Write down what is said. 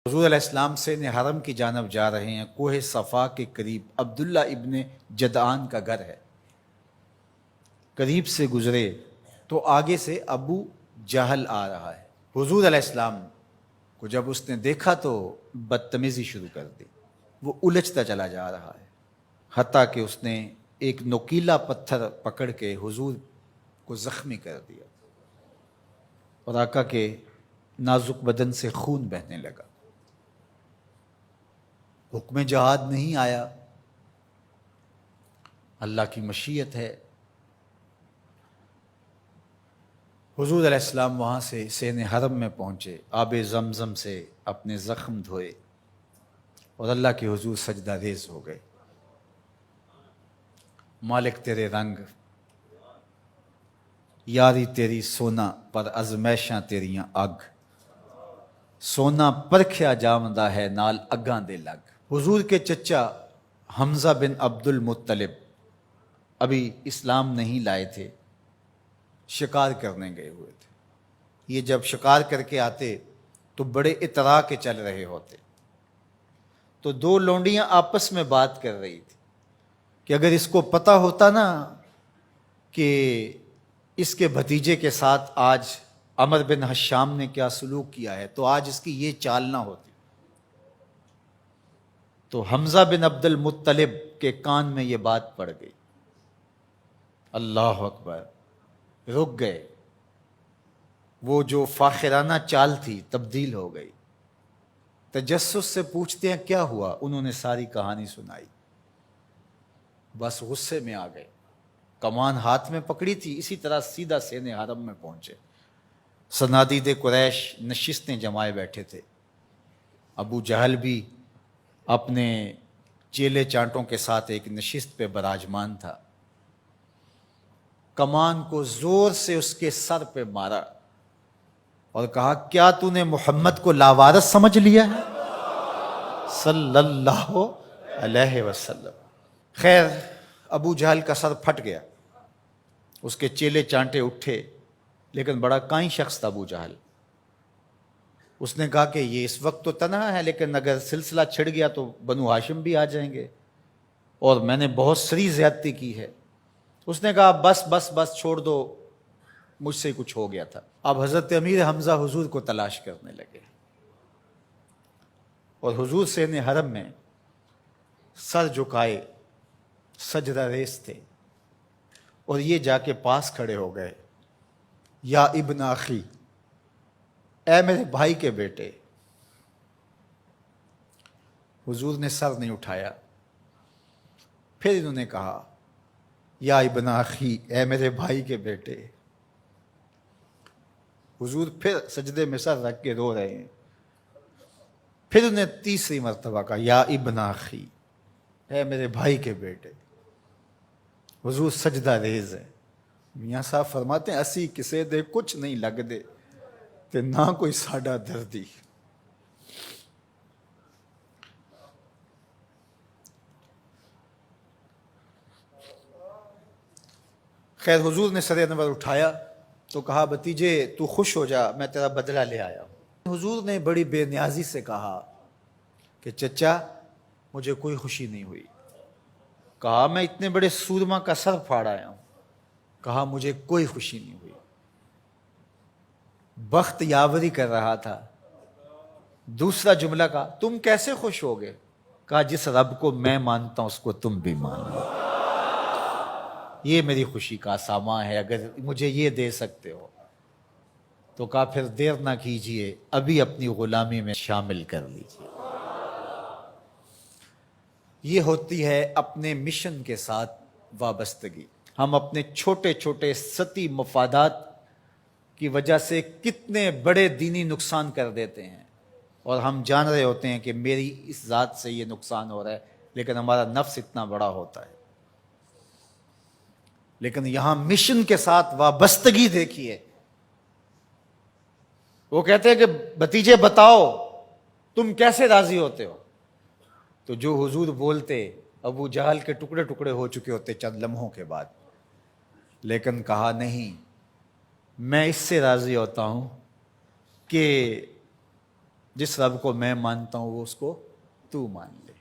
حضور علیہ السلام سے حرم کی جانب جا رہے ہیں۔ کوہ صفا کے قریب عبداللہ ابن جدعان کا گھر ہے۔ قریب سے گزرے تو آگے سے ابو جہل آ رہا ہے۔ حضور علیہ السلام کو جب اس نے دیکھا تو بدتمیزی شروع کر دی۔ وہ الجھتا چلا جا رہا ہے، حتیٰ کہ اس نے ایک نوکیلا پتھر پکڑ کے حضور کو زخمی کر دیا اور آقا کے نازک بدن سے خون بہنے لگا۔ حکم جہاد نہیں آیا، اللہ کی مشیت ہے۔ حضور علیہ السلام وہاں سے سین حرم میں پہنچے، آب زمزم سے اپنے زخم دھوئے اور اللہ کے حضور سجدہ ریز ہو گئے۔ مالک تیرے رنگ، یاری تیری سونا پر ازمیشاں تیریاں اگ، سونا پرکھیا جامدہ ہے نال اگاں دے لگ۔ حضور کے چچا حمزہ بن عبد المطلب ابھی اسلام نہیں لائے تھے، شکار کرنے گئے ہوئے تھے۔ یہ جب شکار کر کے آتے تو بڑے اترا کے چل رہے ہوتے، تو دو لونڈیاں آپس میں بات کر رہی تھی کہ اگر اس کو پتہ ہوتا نا کہ اس کے بھتیجے کے ساتھ آج عمر بن حشام نے کیا سلوک کیا ہے تو آج اس کی یہ چال نہ ہوتی۔ تو حمزہ بن عبد المطلب کے کان میں یہ بات پڑ گئی، اللہ اکبر، رک گئے۔ وہ جو فاخرانہ چال تھی تبدیل ہو گئی۔ تجسس سے پوچھتے ہیں کیا ہوا، انہوں نے ساری کہانی سنائی۔ بس غصے میں آ گئے، کمان ہاتھ میں پکڑی تھی، اسی طرح سیدھا سین حرم میں پہنچے۔ صنادید قریش نشستیں جمائے بیٹھے تھے، ابو جہل بھی اپنے چیلے چانٹوں کے ساتھ ایک نشست پہ براجمان تھا۔ کمان کو زور سے اس کے سر پہ مارا اور کہا کیا تو نے محمد کو لاوارث سمجھ لیا ہے صلی اللہ علیہ وسلم۔ خیر ابو جہل کا سر پھٹ گیا، اس کے چیلے چانٹے اٹھے، لیکن بڑا کائیں شخص تھا ابو جہل۔ اس نے کہا کہ یہ اس وقت تو تنہا ہے، لیکن اگر سلسلہ چھڑ گیا تو بنو ہاشم بھی آ جائیں گے اور میں نے بہت سری زیادتی کی ہے۔ اس نے کہا بس بس بس چھوڑ دو، مجھ سے کچھ ہو گیا تھا۔ اب حضرت امیر حمزہ حضور کو تلاش کرنے لگے اور حضور سین حرم میں سر جھکائے سجدہ ریز تھے، اور یہ جا کے پاس کھڑے ہو گئے، یا ابن اخی، اے میرے بھائی کے بیٹے۔ حضور نے سر نہیں اٹھایا۔ پھر انہوں نے کہا یا ابن اخی، اے میرے بھائی کے بیٹے۔ حضور پھر سجدے میں سر رکھ کے رو رہے ہیں۔ پھر انہیں تیسری مرتبہ کہا یا ابن اخی، اے میرے بھائی کے بیٹے۔ حضور سجدہ ریز ہے۔ میاں صاحب فرماتے ہیں اسی کسے دے کچھ نہیں لگ دے تے نہ کوئی ساڈا دردی۔ خیر حضور نے سر انور اٹھایا تو کہا بھتیجے تو خوش ہو جا، میں تیرا بدلہ لے آیا ہوں۔ حضور نے بڑی بے نیازی سے کہا کہ چچا مجھے کوئی خوشی نہیں ہوئی۔ کہا میں اتنے بڑے سورما کا سر پھاڑ آیا ہوں۔ کہا مجھے کوئی خوشی نہیں ہوئی، بخت یاوری کر رہا تھا۔ دوسرا جملہ کہا تم کیسے خوش ہو گئے؟ کہا جس رب کو میں مانتا ہوں اس کو تم بھی مانو، یہ میری خوشی کا سامان ہے، اگر مجھے یہ دے سکتے ہو تو کہا پھر دیر نہ کیجئے، ابھی اپنی غلامی میں شامل کر لیجئے۔ یہ ہوتی ہے اپنے مشن کے ساتھ وابستگی۔ ہم اپنے چھوٹے چھوٹے سطحی مفادات کی وجہ سے کتنے بڑے دینی نقصان کر دیتے ہیں، اور ہم جان رہے ہوتے ہیں کہ میری اس ذات سے یہ نقصان ہو رہا ہے، لیکن ہمارا نفس اتنا بڑا ہوتا ہے۔ لیکن یہاں مشن کے ساتھ وابستگی دیکھیے۔ وہ کہتے ہیں کہ بھتیجے بتاؤ تم کیسے راضی ہوتے ہو؟ تو جو حضور بولتے ابو جہل کے ٹکڑے ٹکڑے ہو چکے ہوتے چند لمحوں کے بعد، لیکن کہا نہیں، میں اس سے راضی ہوتا ہوں کہ جس رب کو میں مانتا ہوں وہ اس کو تو مان لے.